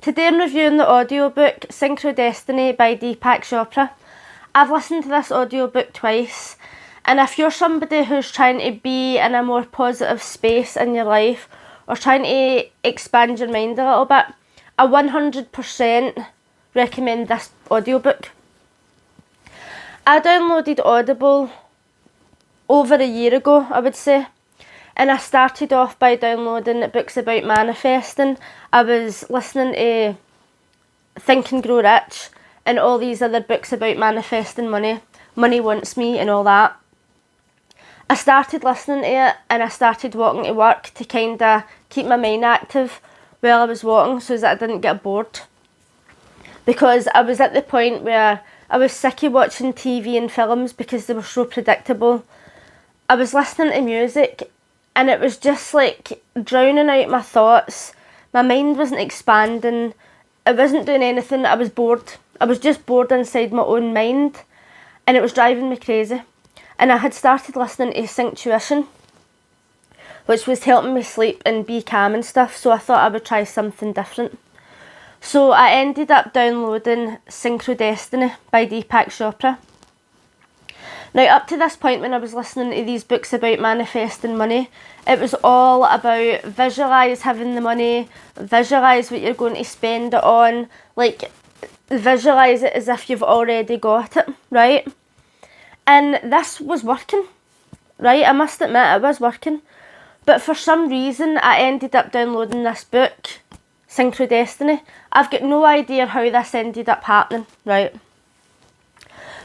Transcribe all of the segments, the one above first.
today I'm reviewing the audiobook Syncrodestiny by Deepak Chopra. I've listened to this audiobook twice, and if you're somebody who's trying to be in a more positive space in your life or trying to expand your mind a little bit, I 100% recommend this audiobook. I downloaded Audible over a year ago, I would say. And I started off by downloading books about manifesting. I was listening to Think and Grow Rich and all these other books about manifesting money. Money Wants Me and all that. I started listening to it and I started walking to work to kind of keep my mind active while I was walking so that I didn't get bored. Because I was at the point where I was sick of watching TV and films because they were so predictable. I was listening to music and it was just like drowning out my thoughts. My mind wasn't expanding. I wasn't doing anything. I was bored. I was just bored inside my own mind. And it was driving me crazy. And I had started listening to Syncrodestiny, which was helping me sleep and be calm and stuff. So I thought I would try something different. So I ended up downloading Syncrodestiny by Deepak Chopra. Now, up to this point when I was listening to these books about manifesting money, it was all about visualise having the money, visualise what you're going to spend it on, like visualise it as if you've already got it, right? And this was working, right? I must admit it was working. But for some reason, I ended up downloading this book, Syncrodestiny. I've got no idea how this ended up happening, right?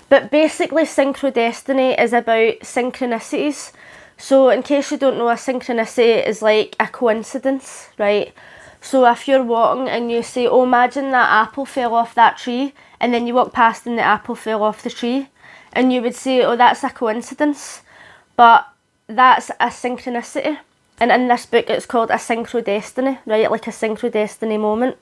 But basically, Syncrodestiny is about synchronicities. So in case you don't know, a synchronicity is like a coincidence, right? So if you're walking and you say, oh, imagine that apple fell off that tree, and then you walk past and the apple fell off the tree, and you would say, oh, that's a coincidence. But that's a synchronicity. And in this book, it's called a Syncrodestiny, right? Like a Syncrodestiny moment.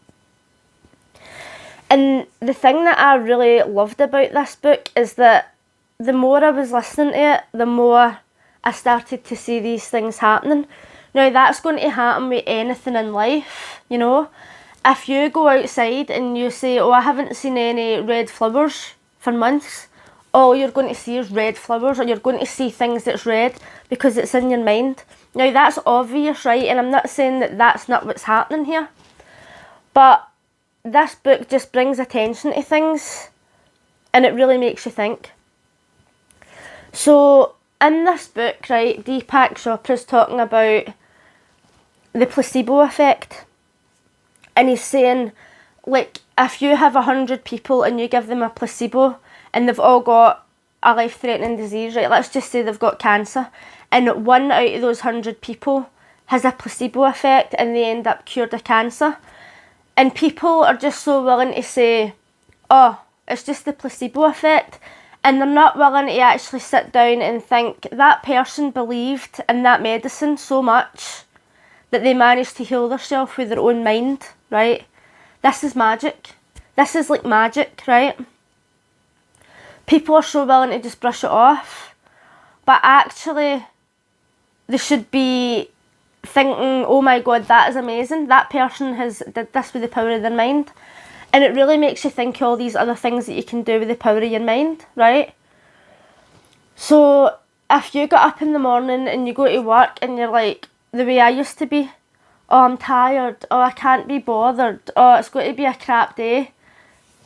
And the thing that I really loved about this book is that the more I was listening to it, the more I started to see these things happening. Now, that's going to happen with anything in life, you know. If you go outside and you say, oh, I haven't seen any red flowers for months, all you're going to see is red flowers, or you're going to see things that's red because it's in your mind. Now, that's obvious, right? And I'm not saying that that's not what's happening here. But this book just brings attention to things and it really makes you think. So in this book, right, Deepak Chopra's talking about the placebo effect. And he's saying, like, if you have 100 people and you give them a placebo and they've all got a life-threatening disease, right, let's just say they've got cancer, and 1 out of those 100 people has a placebo effect and they end up cured of cancer. And people are just so willing to say, oh, it's just the placebo effect. And they're not willing to actually sit down and think that person believed in that medicine so much that they managed to heal themselves with their own mind, right? This is magic. This is like magic, right? People are so willing to just brush it off. But actually, they should be thinking, oh my god, that is amazing, that person has did this with the power of their mind. And it really makes you think all these other things that you can do with the power of your mind, right? So if you get up in the morning and you go to work and you're like, the way I used to be, oh, I'm tired, oh, I can't be bothered, oh, it's going to be a crap day,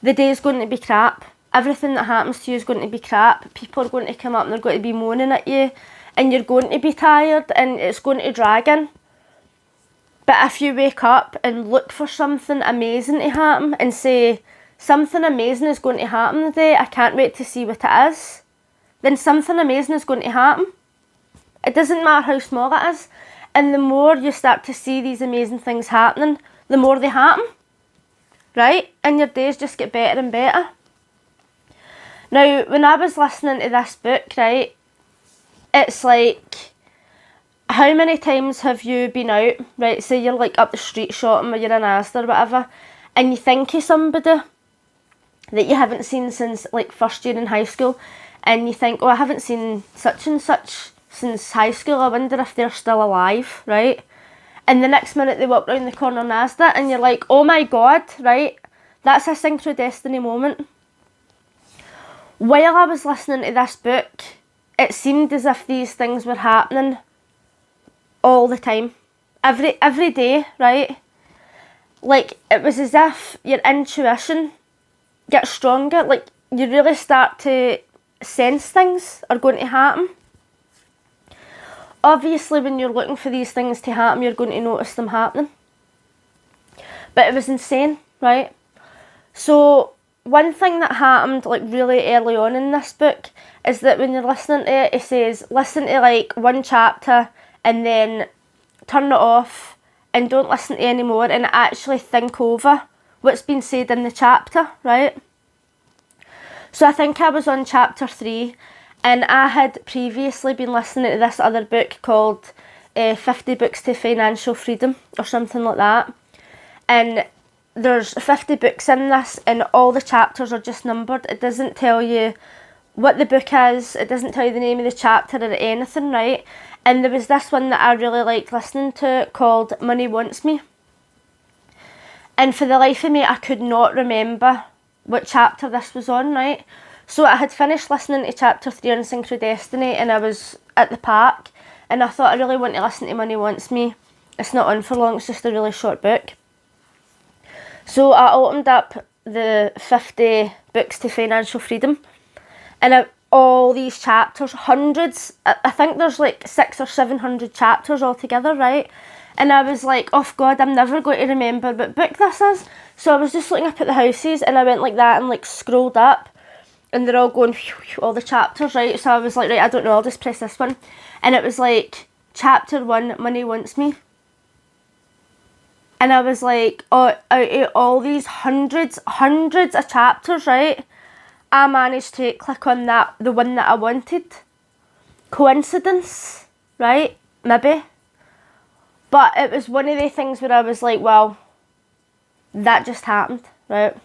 the day's going to be crap. Everything that happens to you is going to be crap. People are going to come up and they're going to be moaning at you, and you're going to be tired and it's going to drag in. But if you wake up and look for something amazing to happen and say, something amazing is going to happen today, I can't wait to see what it is, then something amazing is going to happen. It doesn't matter how small it is. And the more you start to see these amazing things happening, the more they happen, right? And your days just get better and better. Now, when I was listening to this book, right, it's like, how many times have you been out, right, say you're like up the street shopping or you're in Asda or whatever, and you think of somebody that you haven't seen since like first year in high school, and you think, oh, I haven't seen such and such since high school, I wonder if they're still alive, right? and the next minute they walk round the corner and Nasdaq, and you're like, oh my god, right? That's a Syncrodestiny moment. While I was listening to this book, it seemed as if these things were happening all the time. Every day, right? Like, it was as if your intuition gets stronger. Like, you really start to sense things are going to happen. Obviously, when you're looking for these things to happen, you're going to notice them happening. But it was insane, right? So, one thing that happened, like, really early on in this book is that when you're listening to it, it says, listen to, like, one chapter and then turn it off and don't listen to any more and actually think over what's been said in the chapter, right? So I think I was on chapter 3, and I had previously been listening to this other book called 50 Books to Financial Freedom or something like that. And there's 50 books in this, and all the chapters are just numbered. It doesn't tell you what the book is, it doesn't tell you the name of the chapter or anything, right? And there was this one that I really liked listening to called Money Wants Me. And for the life of me, I could not remember what chapter this was on, right? So I had finished listening to chapter 3 on Syncrodestiny, and I was at the park, and I thought I really want to listen to Money Wants Me. It's not on for long, it's just a really short book. So I opened up the 50 Books to Financial Freedom, and all these chapters, hundreds, I think there's like 600 or 700 chapters altogether, right? And I was like, oh god, I'm never going to remember what book this is. So I was just looking up at the houses, and I went like that and like scrolled up, and they're all going, all the chapters, right? So I was like, right, I don't know, I'll just press this one. And it was like, chapter 1, Money Wants Me. And I was like, oh, out of all these hundreds of chapters, right? I managed to click on that, the one that I wanted. Coincidence, right? Maybe. But it was one of the things where I was like, well, that just happened, right?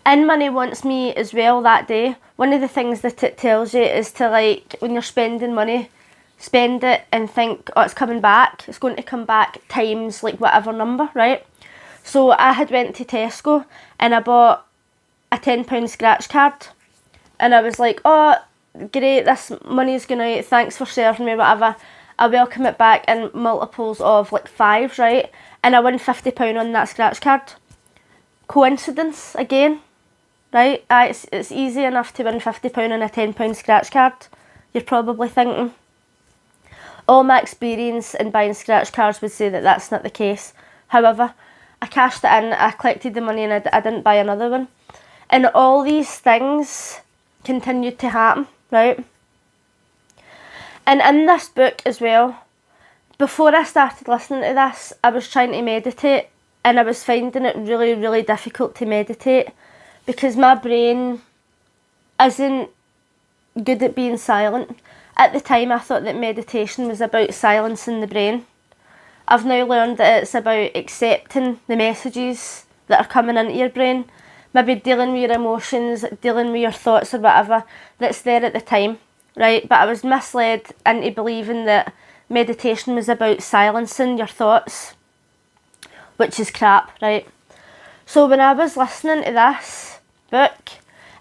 In Money Wants Me as well that day, one of the things that it tells you is to, like, when you're spending money, spend it and think, oh, it's coming back. It's going to come back times, like, whatever number, right? So I had went to Tesco and I bought a £10 scratch card. And I was like, oh, great, this money's going out. Thanks for serving me, whatever. I welcome it back in multiples of, like, 5, right? And I won £50 on that scratch card. Coincidence, again, right? It's easy enough to win £50 on a £10 scratch card. You're probably thinking. All my experience in buying scratch cards would say that that's not the case. However, I cashed it in, I collected the money, and I didn't buy another one. And all these things continued to happen, right? And in this book as well, before I started listening to this, I was trying to meditate, and I was finding it really, really difficult to meditate because my brain isn't good at being silent. At the time, I thought that meditation was about silencing the brain. I've now learned that it's about accepting the messages that are coming into your brain, maybe dealing with your emotions, dealing with your thoughts or whatever that's there at the time, right? But I was misled into believing that meditation was about silencing your thoughts, which is crap, right? So when I was listening to this book,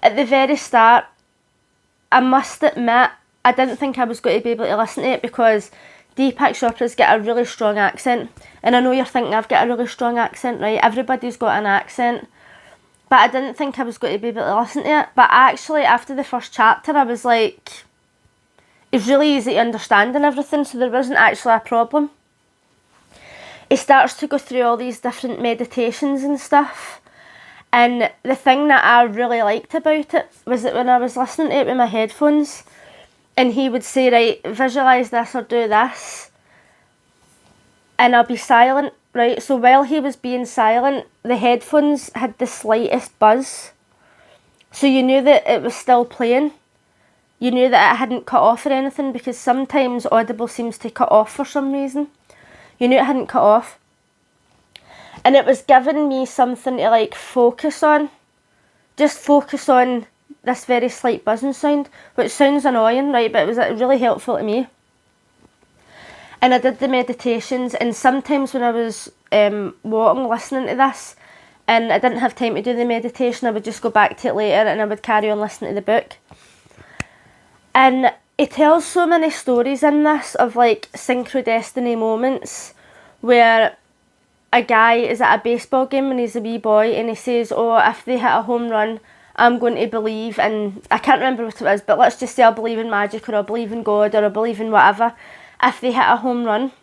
at the very start, I must admit, I didn't think I was going to be able to listen to it because Deepak Chopra's got a really strong accent. And I know you're thinking I've got a really strong accent, right? Everybody's got an accent. But I didn't think I was going to be able to listen to it. But actually, after the first chapter, I was like, it's really easy to understand and everything, so there wasn't actually a problem. He starts to go through all these different meditations and stuff. And the thing that I really liked about it was that when I was listening to it with my headphones, and he would say, right, visualise this or do this, and I'll be silent, right? So while he was being silent, the headphones had the slightest buzz. So you knew that it was still playing. You knew that it hadn't cut off or anything, because sometimes Audible seems to cut off for some reason. You knew it hadn't cut off. And it was giving me something to, like, focus on. Just focus on this very slight buzzing sound, which sounds annoying, right? But it was really helpful to me. And I did the meditations, and sometimes when I was walking, listening to this, and I didn't have time to do the meditation, I would just go back to it later and I would carry on listening to the book. And it tells so many stories in this of like synchrodestiny moments where a guy is at a baseball game when he's a wee boy and he says, oh, if they hit a home run, I'm going to believe in, I can't remember what it was, but let's just say I believe in magic, or I believe in God, or I believe in whatever, if they hit a home run.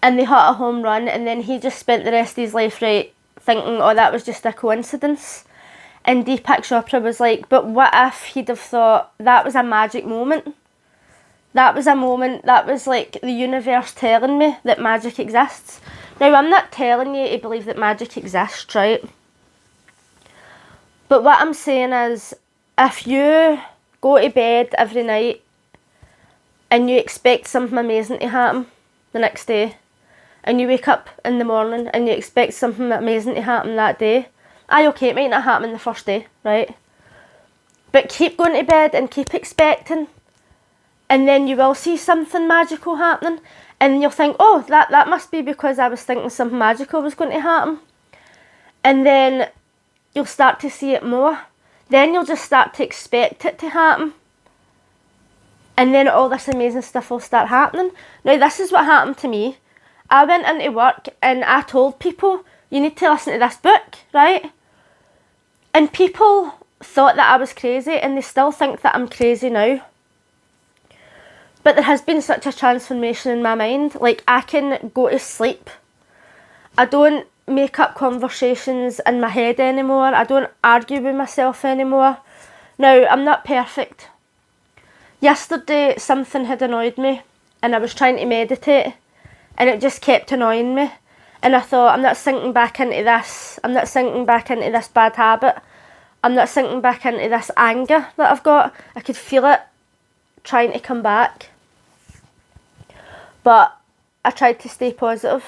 And they hit a home run, and then he just spent the rest of his life, right, thinking, oh, that was just a coincidence. And Deepak Chopra was like, but what if he'd have thought that was a magic moment? That was a moment, that was like the universe telling me that magic exists. Now, I'm not telling you to believe that magic exists, right? But what I'm saying is, if you go to bed every night and you expect something amazing to happen the next day, and you wake up in the morning and you expect something amazing to happen that day, okay, it might not happen the first day, right? But keep going to bed and keep expecting, and then you will see something magical happening, and you'll think, oh, that must be because I was thinking something magical was going to happen. And then you'll start to see it more. Then you'll just start to expect it to happen. And then all this amazing stuff will start happening. Now, this is what happened to me. I went into work and I told people, you need to listen to this book, right? And people thought that I was crazy, and they still think that I'm crazy now. But there has been such a transformation in my mind. Like, I can go to sleep. I don't make up conversations in my head anymore. I don't argue with myself anymore. Now, I'm not perfect. Yesterday, something had annoyed me, and I was trying to meditate, and it just kept annoying me. And I thought, I'm not sinking back into this. I'm not sinking back into this bad habit. I'm not sinking back into this anger that I've got. I could feel it trying to come back. But I tried to stay positive,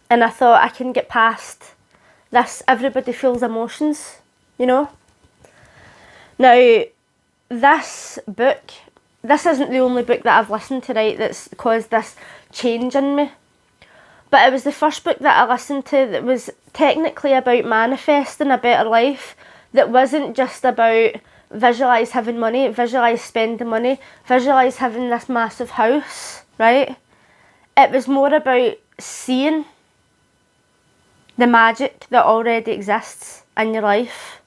and I thought I can get past this. Everybody feels emotions, you know. Now, this book, this isn't the only book that I've listened to, right, that's caused this change in me. But it was the first book that I listened to that was technically about manifesting a better life, that wasn't just about visualise having money, visualise spending money, visualise having this massive house, right? It was more about seeing the magic that already exists in your life.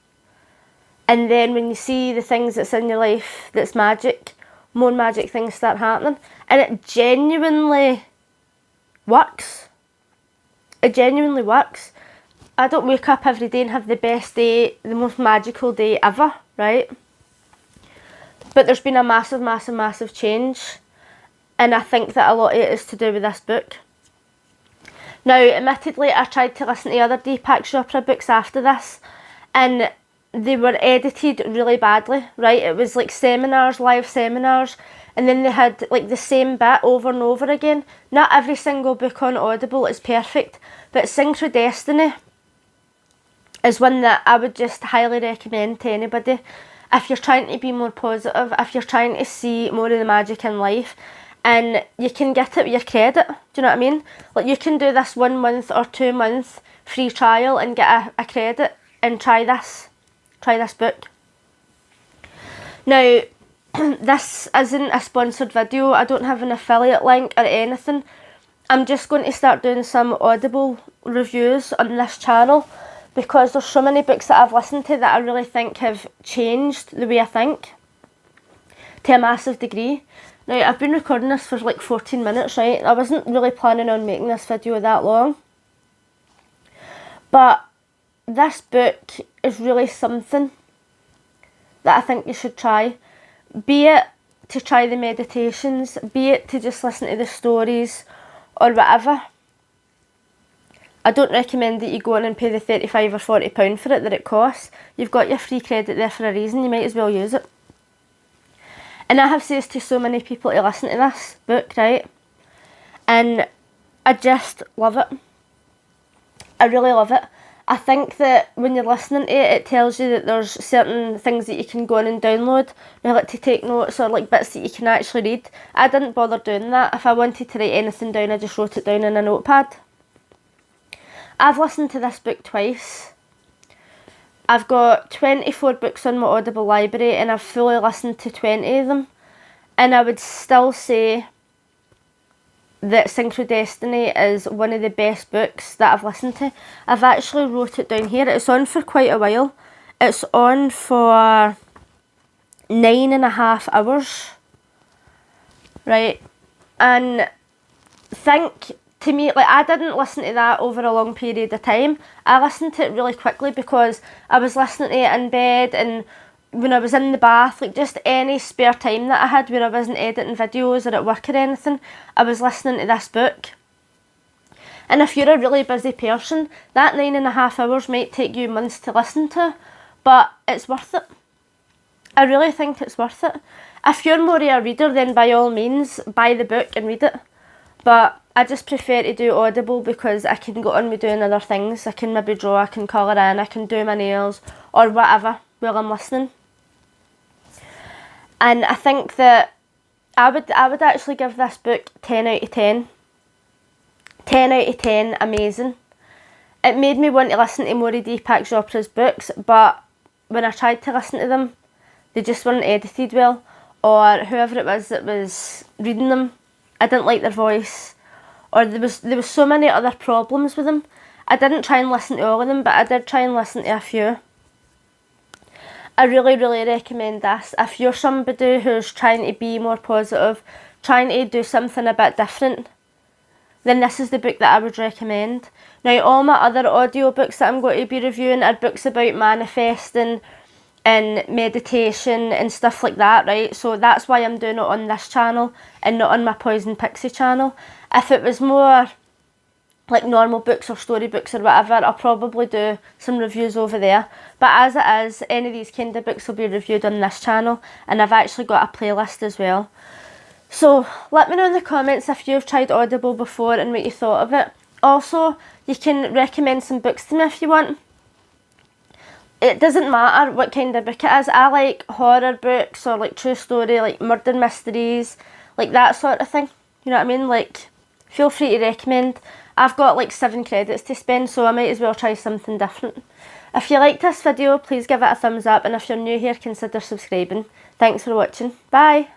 And then when you see the things that's in your life that's magic, more magic things start happening. And it genuinely works. It genuinely works. I don't wake up every day and have the best day, the most magical day ever, right? But there's been a massive, massive, massive change. And I think that a lot of it is to do with this book. Now, admittedly, I tried to listen to other Deepak Chopra books after this, and they were edited really badly, right? It was like seminars, live seminars, and then they had like the same bit over and over again. Not every single book on Audible is perfect, but Syncrodestiny is one that I would just highly recommend to anybody. If you're trying to be more positive, if you're trying to see more of the magic in life, and you can get it with your credit, do you know what I mean? Like, you can do this 1 month or 2 month free trial and get a credit and try this book. Now, this isn't a sponsored video. I don't have an affiliate link or anything. I'm just going to start doing some Audible reviews on this channel, because there's so many books that I've listened to that I really think have changed the way I think to a massive degree. Now, I've been recording this for like 14 minutes, right? I wasn't really planning on making this video that long. But this book is really something that I think you should try. Be it to try the meditations, be it to just listen to the stories or whatever. I don't recommend that you go in and pay the £35 or £40 for it that it costs. You've got your free credit there for a reason, you might as well use it. And I have said to so many people to listen to this book, right? And I just love it. I really love it. I think that when you're listening to it, it tells you that there's certain things that you can go on and download, like to take notes or like bits that you can actually read. I didn't bother doing that. If I wanted to write anything down, I just wrote it down in a notepad. I've listened to this book twice. I've got 24 books on my Audible library and I've fully listened to 20 of them. And I would still say that Syncrodestiny is one of the best books that I've listened to. I've actually wrote it down here. It's on for quite a while. It's on for 9.5 hours. Right? And to me, like, I didn't listen to that over a long period of time. I listened to it really quickly because I was listening to it in bed and when I was in the bath, like just any spare time that I had where I wasn't editing videos or at work or anything, I was listening to this book. And if you're a really busy person, that 9.5 hours might take you months to listen to, but it's worth it. I really think it's worth it. If you're more of a reader, then by all means, buy the book and read it. But I just prefer to do Audible because I can go on with doing other things. I can maybe draw, I can colour in, I can do my nails or whatever while I'm listening. And I think that I would actually give this book 10 out of 10. 10 out of 10, amazing. It made me want to listen to more of Deepak Chopra's books, but when I tried to listen to them, they just weren't edited well, or whoever it was that was reading them, I didn't like their voice, or there was so many other problems with them. I didn't try and listen to all of them, but I did try and listen to a few. I really, really recommend this. If you're somebody who's trying to be more positive, trying to do something a bit different, then this is the book that I would recommend. Now, all my other audiobooks that I'm going to be reviewing are books about manifesting and meditation and stuff like that, right? So that's why I'm doing it on this channel and not on my Poison Pixie channel. If it was more like normal books or storybooks or whatever, I'll probably do some reviews over there. But as it is, any of these kind of books will be reviewed on this channel, and I've actually got a playlist as well. So let me know in the comments if you've tried Audible before and what you thought of it. Also, you can recommend some books to me if you want. It doesn't matter what kind of book it is. I like horror books or like true story, like murder mysteries, like that sort of thing. You know what I mean? Like, feel free to recommend. I've got like 7 credits to spend, so I might as well try something different. If you liked this video, please give it a thumbs up, and if you're new here, consider subscribing. Thanks for watching. Bye!